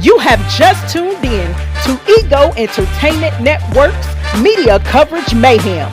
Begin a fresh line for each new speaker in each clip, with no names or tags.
You have just tuned in to E.G.O Entertainment Network's Media Coverage Mayhem.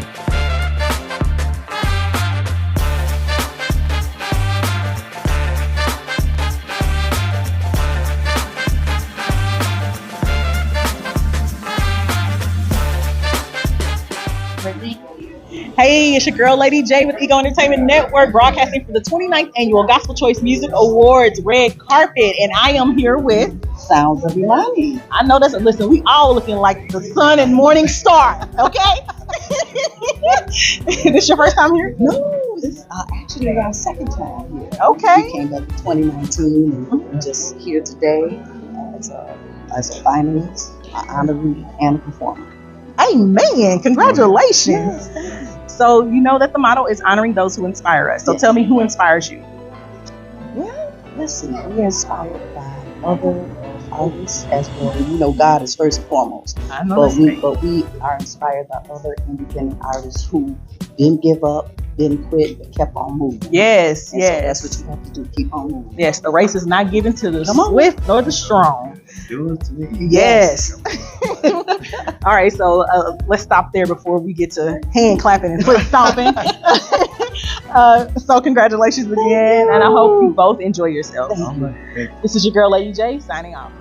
Hey, it's your girl, Lady J with E.G.O Entertainment Network, broadcasting for the 29th Annual Gospel Choice Music Awards Red Carpet, and I am here with
Sounds of Imani.
I know that's listen, we all looking like the sun and morning star, okay? This your first time here?
No, this is actually our second time here.
Okay.
We came back in 2019 and we're just here today as a finalist, an honoree, and a performer.
Amen. Congratulations.
Yes.
So you know that the motto is honoring those who inspire us. So tell me who inspires you.
Well, listen, we're inspired by other artists as well. You know, God is first and foremost.
I know
But we are inspired by other independent artists who didn't give up, didn't quit, but kept on moving.
Yes,
And
yes.
so that's what you have to do, keep on moving.
Yes, the race is not given to the swift nor the strong.
Do it to me.
Yes. All right, so let's stop there before we get to hand clapping and foot stomping. So congratulations again, and I hope you both enjoy yourselves.
Thank you.
This is your girl, Lady J, signing off.